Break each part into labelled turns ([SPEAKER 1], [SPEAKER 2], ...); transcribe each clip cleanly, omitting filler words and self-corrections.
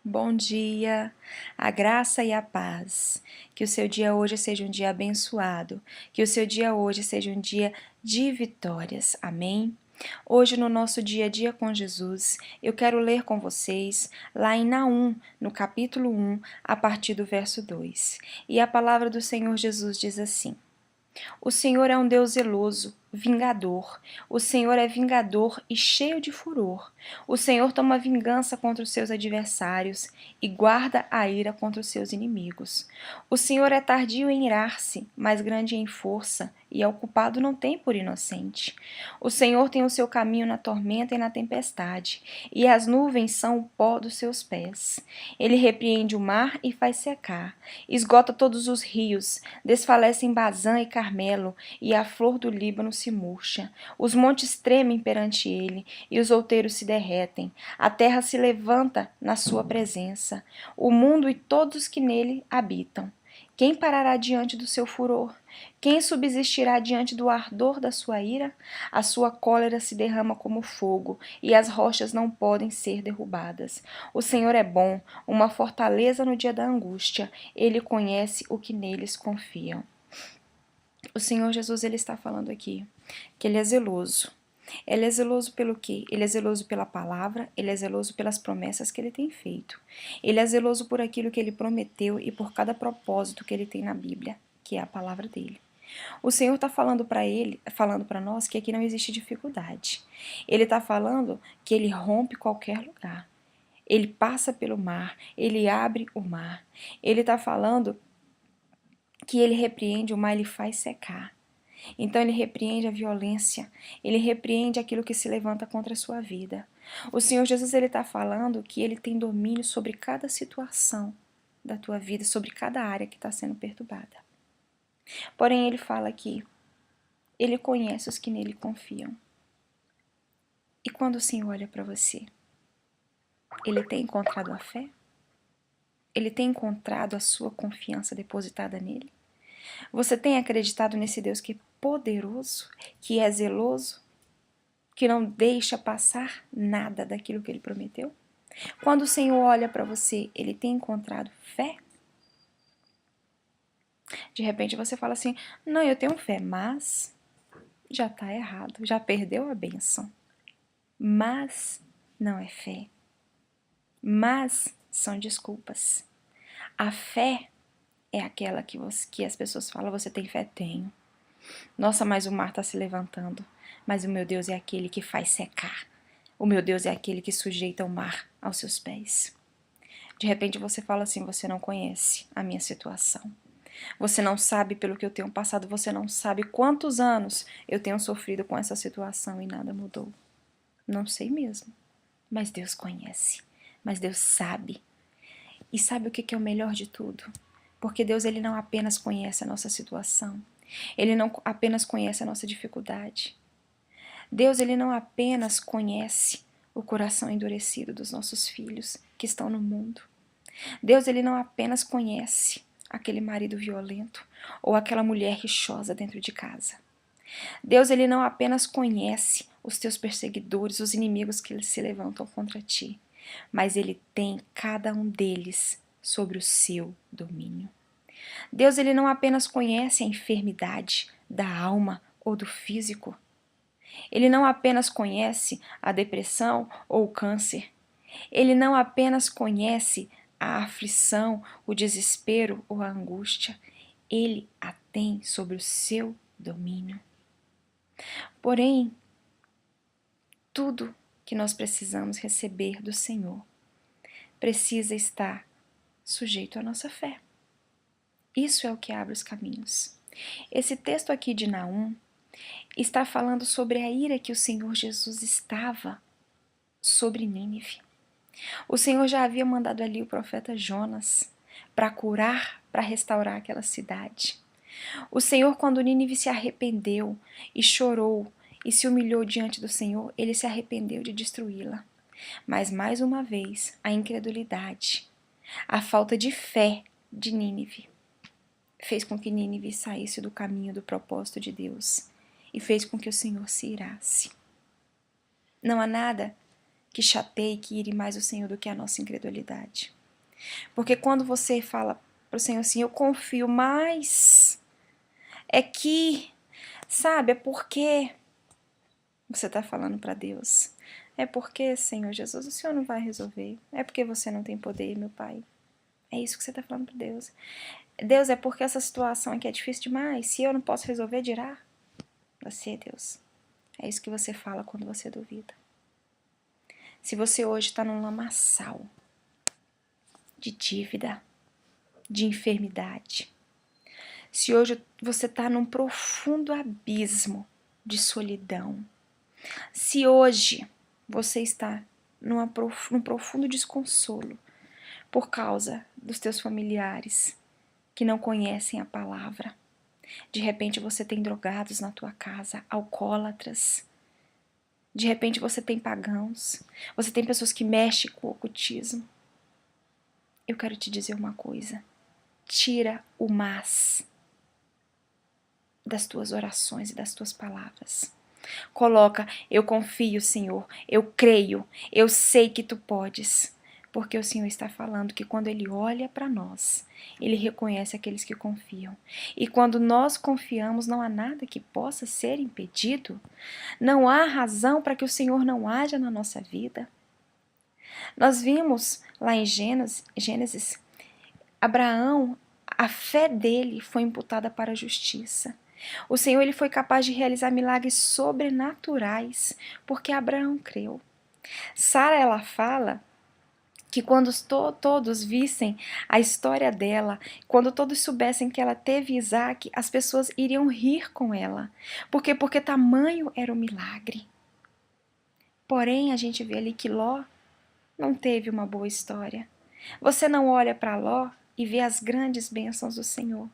[SPEAKER 1] Bom dia, a graça e a paz. Que o seu dia hoje seja um dia abençoado, que o seu dia hoje seja um dia de vitórias. Amém? Hoje, no nosso dia a dia com Jesus, eu quero ler com vocês lá em Naum, no capítulo 1, a partir do verso 2. E a palavra do Senhor Jesus diz assim: O Senhor é um Deus zeloso, vingador. O Senhor é vingador e cheio de furor. O Senhor toma vingança contra os seus adversários e guarda a ira contra os seus inimigos. O Senhor é tardio em irar-se, mas grande em força, e ao culpado não tem por inocente. O Senhor tem o seu caminho na tormenta e na tempestade, e as nuvens são o pó dos seus pés. Ele repreende o mar e faz secar, esgota todos os rios, desfalecem Bazã e Carmelo, e a flor do Líbano se murcha. Os montes tremem perante ele, e os outeiros se derretem. A terra se levanta na sua presença, o mundo e todos que nele habitam. Quem parará diante do seu furor? Quem subsistirá diante do ardor da sua ira? A sua cólera se derrama como fogo, e as rochas não podem ser derrubadas. O Senhor é bom, uma fortaleza no dia da angústia. Ele conhece o que neles confiam. O Senhor Jesus, ele está falando aqui que ele é zeloso. Ele é zeloso pelo quê? Ele é zeloso pela palavra, ele é zeloso pelas promessas que ele tem feito. Ele é zeloso por aquilo que ele prometeu e por cada propósito que ele tem na Bíblia, que é a palavra dele. O Senhor está falando para ele, falando para nós que aqui não existe dificuldade. Ele está falando que ele rompe qualquer lugar. Ele passa pelo mar, ele abre o mar. Ele está falando que ele repreende o mar, ele faz secar. Então ele repreende a violência, ele repreende aquilo que se levanta contra a sua vida. O Senhor Jesus, ele está falando que ele tem domínio sobre cada situação da tua vida, sobre cada área que está sendo perturbada. Porém, ele fala que ele conhece os que nele confiam. E quando o Senhor olha para você, ele tem encontrado a fé? Ele tem encontrado a sua confiança depositada nele? Você tem acreditado nesse Deus que é poderoso, que é zeloso, que não deixa passar nada daquilo que ele prometeu? Quando o Senhor olha para você, ele tem encontrado fé? De repente você fala assim: não, eu tenho fé, mas já está errado, já perdeu a bênção. Mas não é fé. Mas são desculpas. A fé é aquela que as pessoas falam: você tem fé? Tenho. Nossa, mas o mar está se levantando. Mas o meu Deus é aquele que faz secar. O meu Deus é aquele que sujeita o mar aos seus pés. De repente você fala assim: você não conhece a minha situação. Você não sabe pelo que eu tenho passado, você não sabe quantos anos eu tenho sofrido com essa situação e nada mudou. Não sei mesmo, mas Deus conhece, mas Deus sabe. E sabe o que é o melhor de tudo? Porque Deus, ele não apenas conhece a nossa situação, ele não apenas conhece a nossa dificuldade. Deus, ele não apenas conhece o coração endurecido dos nossos filhos que estão no mundo. Deus, ele não apenas conhece aquele marido violento ou aquela mulher rixosa dentro de casa. Deus, ele não apenas conhece os teus perseguidores, os inimigos que se levantam contra ti, mas ele tem cada um deles sobre o seu domínio. Deus, ele não apenas conhece a enfermidade da alma ou do físico. Ele não apenas conhece a depressão ou o câncer. Ele não apenas conhece a aflição, o desespero ou a angústia. Ele a tem sobre o seu domínio. Porém, tudo que nós precisamos receber do Senhor precisa estar sujeito à nossa fé. Isso é o que abre os caminhos. Esse texto aqui de Naum está falando sobre a ira que o Senhor Jesus estava sobre Nínive. O Senhor já havia mandado ali o profeta Jonas para curar, para restaurar aquela cidade. O Senhor, quando Nínive se arrependeu e chorou e se humilhou diante do Senhor, ele se arrependeu de destruí-la. Mas mais uma vez, a incredulidade, a falta de fé de Nínive fez com que Nínive saísse do caminho do propósito de Deus e fez com que o Senhor se irasse. Não há nada que chateie, que ire mais o Senhor do que a nossa incredulidade. Porque quando você fala para o Senhor assim, eu confio mais, é que, sabe, é porque você está falando para Deus. É porque, Senhor Jesus, o Senhor não vai resolver. É porque você não tem poder, meu Pai. É isso que você está falando para Deus. Deus, é porque essa situação aqui é difícil demais. Se eu não posso resolver, dirá você, Deus. É isso que você fala quando você duvida. Se você hoje está num lamaçal de dívida, de enfermidade, se hoje você está num profundo abismo de solidão, se hoje você está num profundo desconsolo por causa dos teus familiares que não conhecem a palavra, de repente você tem drogados na tua casa, alcoólatras, de repente você tem pagãos, você tem pessoas que mexem com o ocultismo. Eu quero te dizer uma coisa, tira o mas das tuas orações e das tuas palavras. Coloca, eu confio, Senhor, eu creio, eu sei que tu podes. Porque o Senhor está falando que quando Ele olha para nós, Ele reconhece aqueles que confiam. E quando nós confiamos, não há nada que possa ser impedido. Não há razão para que o Senhor não haja na nossa vida. Nós vimos lá em Gênesis, Abraão, a fé dele foi imputada para a justiça. O Senhor ele foi capaz de realizar milagres sobrenaturais, porque Abraão creu. Sara, ela fala que quando todos vissem a história dela, quando todos soubessem que ela teve Isaac, as pessoas iriam rir com ela. Por quê? Porque tamanho era o milagre. Porém, a gente vê ali que Ló não teve uma boa história. Você não olha para Ló e vê as grandes bênçãos do Senhor.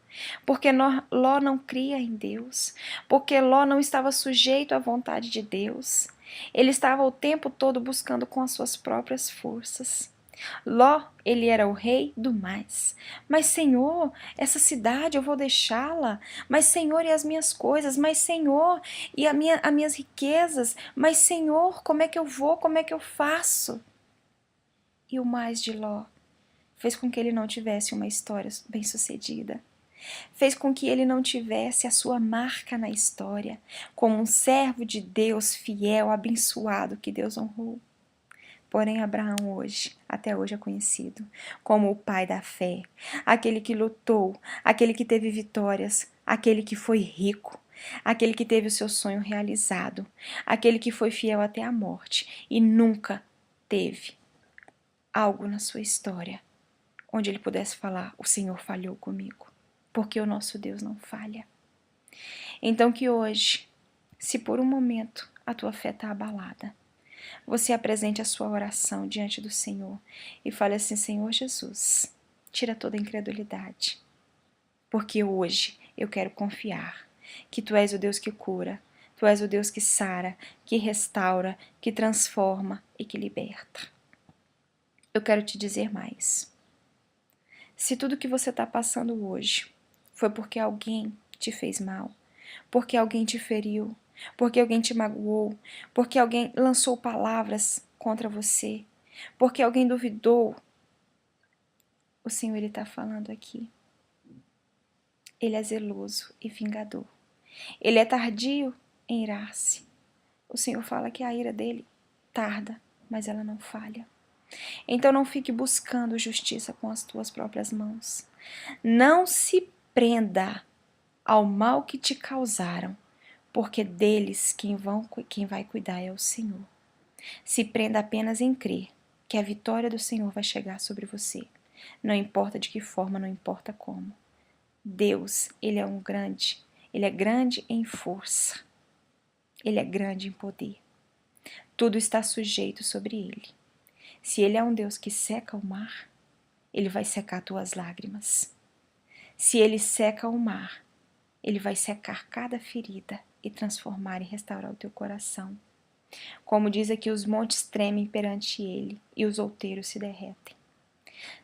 [SPEAKER 1] Porque Ló não cria em Deus. Porque Ló não estava sujeito à vontade de Deus. Ele estava o tempo todo buscando com as suas próprias forças. Ló, ele era o rei do mais. Mas, Senhor, essa cidade eu vou deixá-la. Mas, Senhor, e as minhas coisas? Mas, Senhor, e as minhas riquezas? Mas, Senhor, como é que eu vou? Como é que eu faço? E o mais de Ló fez com que ele não tivesse uma história bem-sucedida. Fez com que ele não tivesse a sua marca na história, como um servo de Deus fiel, abençoado, que Deus honrou. Porém, Abraão hoje, até hoje é conhecido como o pai da fé, aquele que lutou, aquele que teve vitórias, aquele que foi rico, aquele que teve o seu sonho realizado, aquele que foi fiel até a morte e nunca teve algo na sua história onde ele pudesse falar, o Senhor falhou comigo, porque o nosso Deus não falha. Então que hoje, se por um momento a tua fé está abalada, você apresente a sua oração diante do Senhor e fale assim, Senhor Jesus, tira toda a incredulidade, porque hoje eu quero confiar que Tu és o Deus que cura, Tu és o Deus que sara, que restaura, que transforma e que liberta. Eu quero te dizer mais. Se tudo que você está passando hoje foi porque alguém te fez mal, porque alguém te feriu, porque alguém te magoou, porque alguém lançou palavras contra você, porque alguém duvidou, o Senhor ele está falando aqui. Ele é zeloso e vingador. Ele é tardio em irar-se. O Senhor fala que a ira dele tarda, mas ela não falha. Então não fique buscando justiça com as tuas próprias mãos. Não se prenda ao mal que te causaram, porque deles quem vai cuidar é o Senhor. Se prenda apenas em crer que a vitória do Senhor vai chegar sobre você. Não importa de que forma, não importa como. Deus, Ele é grande em força. Ele é grande em poder. Tudo está sujeito sobre Ele. Se Ele é um Deus que seca o mar, Ele vai secar tuas lágrimas. Se Ele seca o mar, Ele vai secar cada ferida e transformar e restaurar o teu coração. Como diz aqui, os montes tremem perante Ele e os outeiros se derretem.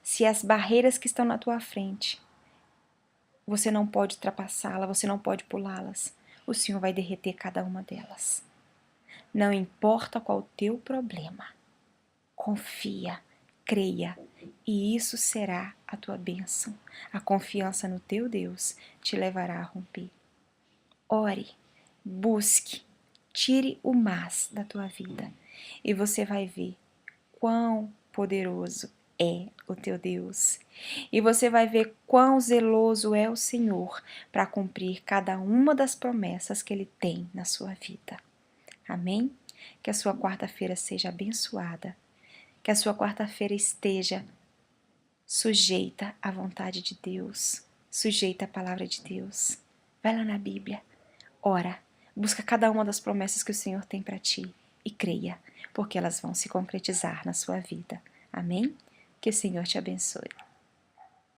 [SPEAKER 1] Se as barreiras que estão na tua frente, você não pode ultrapassá-las, você não pode pulá-las, o Senhor vai derreter cada uma delas. Não importa qual o teu problema, confia, creia, e isso será a tua bênção. A confiança no teu Deus te levará a romper. Ore, busque, tire o mas da tua vida e você vai ver quão poderoso é o teu Deus. E você vai ver quão zeloso é o Senhor para cumprir cada uma das promessas que Ele tem na sua vida. Amém? Que a sua quarta-feira seja abençoada. Que a sua quarta-feira esteja sujeita à vontade de Deus, sujeita à palavra de Deus. Vai lá na Bíblia, ora, busca cada uma das promessas que o Senhor tem para ti e creia, porque elas vão se concretizar na sua vida. Amém? Que o Senhor te abençoe.